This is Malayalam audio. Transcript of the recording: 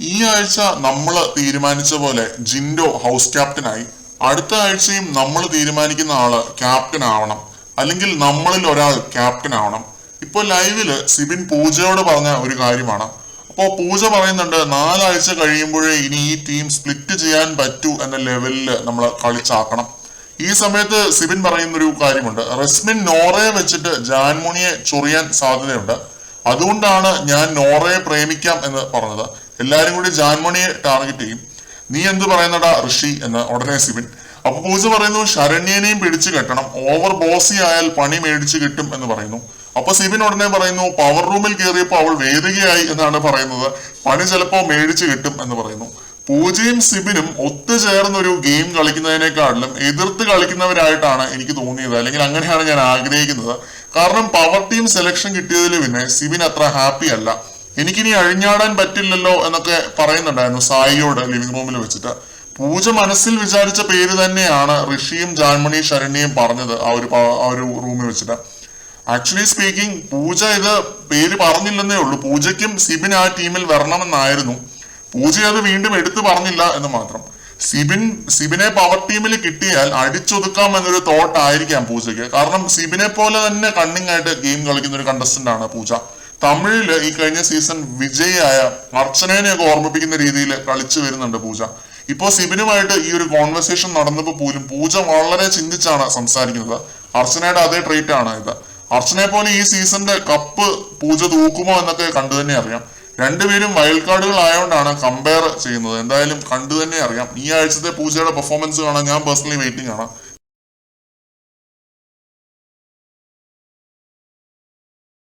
ഈ ആഴ്ച നമ്മൾ തീരുമാനിച്ച പോലെ ജിൻഡോ ഹൗസ് ക്യാപ്റ്റനായി. അടുത്ത ആഴ്ചയും നമ്മൾ തീരുമാനിക്കുന്ന ആള് ക്യാപ്റ്റൻ ആവണം, അല്ലെങ്കിൽ നമ്മളിൽ ഒരാൾ ക്യാപ്റ്റൻ ആവണം. ഇപ്പൊ ലൈവില് സിബിൻ പൂജയോട് പറഞ്ഞ ഒരു കാര്യമാണ്. അപ്പോ പൂജ പറയുന്നുണ്ട് 4 ആഴ്ച കഴിയുമ്പോഴേ ഇനി ഈ ടീം സ്പ്ലിറ്റ് ചെയ്യാൻ പറ്റൂ എന്ന ലെവലില് നമ്മൾ കളിച്ചാക്കണം. ഈ സമയത്ത് സിബിൻ പറയുന്നൊരു കാര്യമുണ്ട്, റസ്മിൻ നോറയെ വെച്ചിട്ട് ജാൻമോണിയെ ചൊറിയാൻ സാധ്യതയുണ്ട്, അതുകൊണ്ടാണ് ഞാൻ നോറയെ പ്രേമിക്കാം എന്ന് പറഞ്ഞത്. എല്ലാരും കൂടി ജാൻമോണിയെ ടാർഗറ്റ് ചെയ്യും. നീ എന്ത് പറയുന്നടാ ഋഷി എന്ന് ഉടനെ സിബിൻ. അപ്പൊ പൂജ പറയുന്നു ശരണ്യനെയും പിടിച്ചു കെട്ടണം, ഓവർ ബോസി ആയാൽ പണി മേടിച്ചു കിട്ടും എന്ന് പറയുന്നു. അപ്പൊ സിബിൻ ഉടനെ പറയുന്നു പവർ റൂമിൽ കയറിയപ്പോ അവൾ വേദികയായി എന്നാണ് പറയുന്നത്, പണി ചിലപ്പോ മേടിച്ചു കിട്ടും എന്ന് പറയുന്നു. പൂജയും സിബിനും ഒത്തുചേർന്ന ഒരു ഗെയിം കളിക്കുന്നതിനേക്കാളും എതിർത്ത് കളിക്കുന്നവരായിട്ടാണ് എനിക്ക് തോന്നിയത്, അല്ലെങ്കിൽ അങ്ങനെയാണ് ഞാൻ ആഗ്രഹിക്കുന്നത്. കാരണം പവർ ടീം സെലക്ഷൻ കിട്ടിയതിൽ പിന്നെ സിബിൻ അത്ര ഹാപ്പി അല്ല. എനിക്കിനി അഴിഞ്ഞാടാൻ പറ്റില്ലല്ലോ എന്നൊക്കെ പറയുന്നുണ്ടായിരുന്നു സായിയോട് ലിവിംഗ് റൂമിൽ വെച്ചിട്ട്. പൂജ മനസ്സിൽ വിചാരിച്ച പേര് തന്നെയാണ് ഋഷിയും ജാൻമണി ശരണ്യയും പറഞ്ഞത് ആ ഒരു റൂമിൽ വെച്ചിട്ട്. ആക്ച്വലി സ്പീക്കിംഗ് പൂജ ഇത് പേര് പറഞ്ഞില്ലെന്നേ ഉള്ളൂ. പൂജയ്ക്കും സിബിൻ ആ ടീമിൽ വരണമെന്നായിരുന്നു. പൂജ അത് വീണ്ടും എടുത്തു പറഞ്ഞില്ല എന്ന് മാത്രം. സിബിനെ പവർ ടീമിൽ കിട്ടിയാൽ അടിച്ചൊതുക്കാം എന്നൊരു തോട്ട് ആയിരിക്കാം പൂജയ്ക്ക്. കാരണം സിബിനെ പോലെ തന്നെ കണ്ണിങ് ആയിട്ട് ഗെയിം കളിക്കുന്ന ഒരു കണ്ടസ്റ്റന്റ് ആണ് പൂജ. തമിഴില് ഈ കഴിഞ്ഞ സീസൺ വിജയായ അർച്ചനേനെയൊക്കെ ഓർമ്മിപ്പിക്കുന്ന രീതിയിൽ കളിച്ചു വരുന്നുണ്ട് പൂജ. ഇപ്പോ സിബിനുമായിട്ട് ഈ ഒരു കോൺവെർസേഷൻ നടന്നപ്പോൾ പോലും പൂജ വളരെ ചിന്തിച്ചാണ് സംസാരിക്കുന്നത്. അർച്ചനയുടെ അതേ ട്രീറ്റ് ആണ് ഇത്. അർച്ചനയെ പോലെ ഈ സീസണിന്റെ കപ്പ് പൂജ തൂക്കുമോ എന്നൊക്കെ കണ്ടു തന്നെ അറിയാം. രണ്ടുപേരും വൈൽഡ് കാർഡുകൾ ആയതുകൊണ്ടാണ് കമ്പയർ ചെയ്യുന്നത്. എന്തായാലും കണ്ടു തന്നെ അറിയാം. ഈ ആഴ്ചത്തെ പൂജയുടെ പെർഫോമൻസ് കാണാൻ ഞാൻ പേഴ്സണലി വെയിറ്റിംഗ് ആണ്.